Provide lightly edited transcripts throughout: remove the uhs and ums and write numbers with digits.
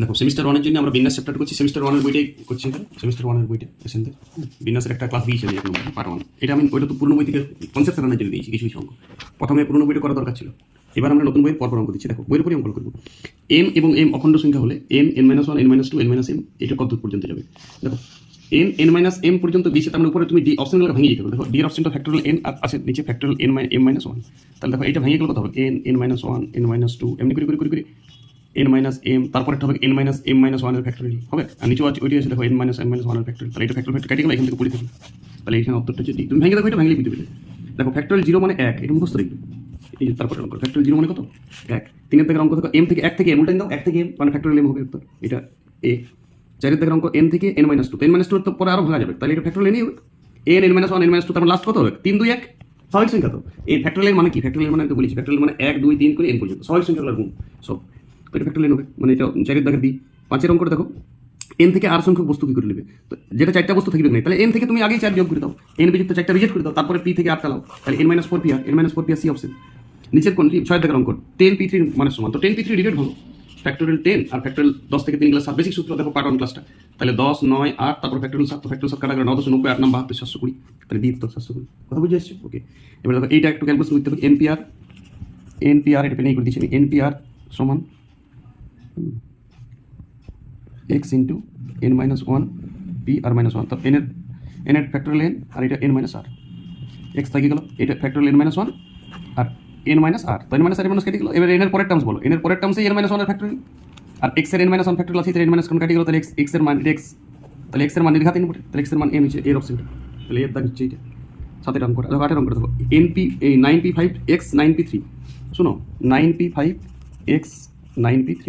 দেখো সেমিস্টার ওয়ানের জন্য আমরা বিন্যাস চ্যাপ্টার করছি, সেমিস্টার ওয়ানের বইটাই করছি, সেমিস্টার ওয়ানের বইটা এসেন বিন্যাসের একটা ক্লাস দিয়েছে এক নম্বর পার্ট ওয়ান। এটা আমি ওইটা তো পুরনো বই থেকে কনসেপ্ট রান্নার জন্য দিয়েছি কিছু অঙ্ক। প্রথমে পুরনো বইটা করা দরকার ছিল, এবার আমরা নতুন বইয়ের পরপর অঙ্ক দিচ্ছি। দেখো বইয়ের উপরে অঙ্ক করবো। এম এবং এম অখণ্ড সংখ্যা হলে N N minus one N minus two N minus M এটা কত দূর পর্যন্ত যাবে। দেখো এন এন মাইনাস এম পর্যন্ত দিয়েছে, তার উপরে তুমি ডি অপশনগুলো ভেঙে দিতে হবে। দেখো ডি এর অপশনটা ফ্যাক্টরিয়াল এন আছে, নিচে factorial N M minus one. তাহলে দেখো এটা ভেঙে গেলে কত হবে N N minus one N minus two এমনি করে করে করে করে এন মাইনাস এম, তারপরে হবে এন মাইনাস এম মাইনাস ওয়ানের ফ্যাক্টরিয়াল হবে, আর নিচে আছে ওইটি আছে দেখো এন মাইনাস এম মাইনাস ওয়ানের ফ্যাক্টরিয়াল। তাহলে এটা ফ্যাক্টরিয়াল কেটে গেলে এখান থেকে পড়ে থাকবে। তাহলে এখানে উত্তরটা যদি তুমি ভেঙে দেখো এটা ভেঙে বুঝতে পেলে। দেখো ফ্যাক্টরিয়াল জিরো মানে এক, এটা মুখস্থ রাখবে। এই তারপরে অঙ্ক ফ্যাক্টরিয়াল জিরো মানে কত এক, তিনের থেকে অঙ্ক দেখো এম থেকে এক থেকে এম উল্টাই দাও, এক থেকে এম মানে ফ্যাক্টরিয়াল এম হবে উত্তর এটা এ। চারের থেকে অঙ্ক এন থেকে N minus two, N minus two তো পরে আরো ভাঙা যাবে, তাহলে এটা ফ্যাক্টরিয়াল এনই হবে। N N minus one N minus two, তারপর লাস্ট কত হবে তিন দুই এক স্বাভাবিক সংখ্যা। তো এই ফ্যাক্টরিয়াল মানে কি, ফ্যাক্টরিয়াল মানে তো বলেছি ফ্যাক্টরিয়াল মানে এক দুই তিন করে এন পর্যন্ত স্বাভাবিক সংখ্যাগুলোর গুণ সব, এটা ফ্যাক্টরিয়াল হবে। মানে এটা চারের দাগের বি। পাঁচের অঙ্কটা দেখো এন থেকে আর সংখ্যক বস্তু কি করে নেবে, তো যেটা চারটা বস্তু থাকবে না, তাহলে এন থেকে তুমি আগেই চার যোগ করে দাও, এন বিযুক্ত চারটা রিজেক্ট করে দাও, তারপরে পি থেকে আর চালাও, তাহলে N minus four P R N minus four P R C option. নিচের কোনটি ছয় দাগের অঙ্ক টেন পি থ্রি মানে সমান, তো টেন পি থ্রি ডিভাইড হলো ফ্যাক্টরিয়াল টেন আর ফ্যাক্টরিয়াল 10 থেকে 3 ক্লাস 7 বেসিক সূত্র দেখো পার্ট 1 ক্লাসটা। তাহলে 10 9 8 তারপর ফ্যাক্টরিয়াল 7, তো ফ্যাক্টরিয়াল 7 কাটা গেল 9 10 90 8 নাম 72 720, তাহলে দ্বি উত্তর 720। কথা বুঝে আসছে? ওকে, এবার দেখো এইটা একটু ক্যালকুলেশন করতে হবে। এনপিআর এনপিআর এটা পেনেই করে দিচ্ছি আমি, এনপিআর সমান X into N minus one P R minus one, তো এন এর ফ্যাক্টরিয়াল এন আর এটা এন মাইনাস আর, এক্স থেকে গেল এটা factorial N minus one R N minus R, তো N minus R N minus কেটে গেল। এবার এন এর পরের টার্মস বলো, এন এর পরের টার্মসে এন মাইনাস ওয়ানের ফ্যাক্টরিয়াল আর এক্স এর এন মাইনাস ওয়ান ফ্যাক্টরিয়াল আছে, এন মাইনাস কোন কেটে গেল, তাহলে এক্স এর মান এক্স, তাহলে এক্স এর মান নির্ঘাত ইনপুট, তাহলে এক্স এর মান এন হচ্ছে এর অপশনটা, তাহলে এর দাগ হচ্ছে এটা। সাথে টার্ম করে দেখো, আটের অঙ্ক দেখো এনপি এই 9p5 এক্স 9p3, শুনো 9p5 এক্স 9p3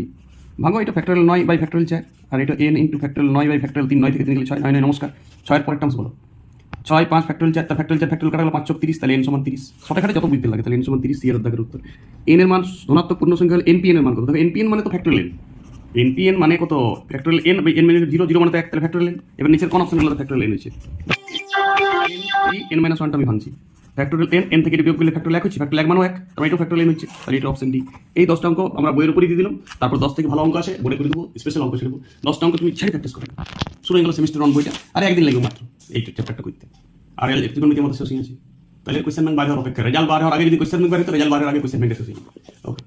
ভাঙো, এটা ফ্যাক্টরিয়াল 9 বাই ফ্যাক্টরিয়াল 4 আর এটা n into factorial 9 by factorial 3, 9 থেকে 3 গেলে 6 9 9 নমস্কার। 6 এর পরের টার্মস বলো 6 5 ফ্যাক্টরিয়াল 4 তার ফ্যাক্টরিয়াল 4 ফ্যাক্টরিয়াল কাটা গেল 5 চক 30, তাহলে n সমান 30। শর্টকাটে যত বুঝতে লাগে তাহলে n সমান 30 এর দাগের উত্তর। n এর মান ধনাত্মক পূর্ণ সংখ্যা হলে npn এর মান কত, দেখো npn মানে তো ফ্যাক্টরিয়াল n, npn মানে কত ফ্যাক্টরিয়াল n বাই n মানে 0 0 মানে তো 1, তাহলে ফ্যাক্টরিয়াল n। এবার নিচের কোন অপশনগুলো ফ্যাক্টরিয়াল n হচ্ছে n মাইনাস 1টা আমি ভাঙছি, ফ্যাক্টরিয়াল n থেকে বিয়োগ করলে ফ্যাক্টরিয়াল 1 হচ্ছে, ফ্যাক্টরিয়াল 1 মানে 1, তাহলে এটা ফ্যাক্টরিয়াল n হচ্ছে, তাহলে এটা অপশন ডি। এই 10টা অঙ্ক আমরা বইয়ের উপরে দিয়ে দিলাম, তারপর 10 থেকে ভালো অঙ্ক আসে বলে করে দেবো, স্পেশাল অঙ্ক ছেড়ে দেবো। 10টা অঙ্ক তুমি ছেড়ে প্র্যাকটিস করবে, শুরু হয়ে গেল সেমিস্টার ওয়ান বইটা, আর একদিন লাগবে মাত্র এই চ্যাপ্টারটা করতে। আর ত্রিকোণমিতির মধ্যে শেষ হয়ে আছে, তাহলে কোয়েশ্চেন ব্যাংক বার হওয়ার অপেক্ষা, রেজাল্ট বার হওয়ার আগে যদি কোয়েশ্চেন ব্যাংক বার হতো, রেজাল্ট বার হওয়ার আগে কোয়েশ্চেন ব্যাংক শেষ হয়ে যাবে। ওকে।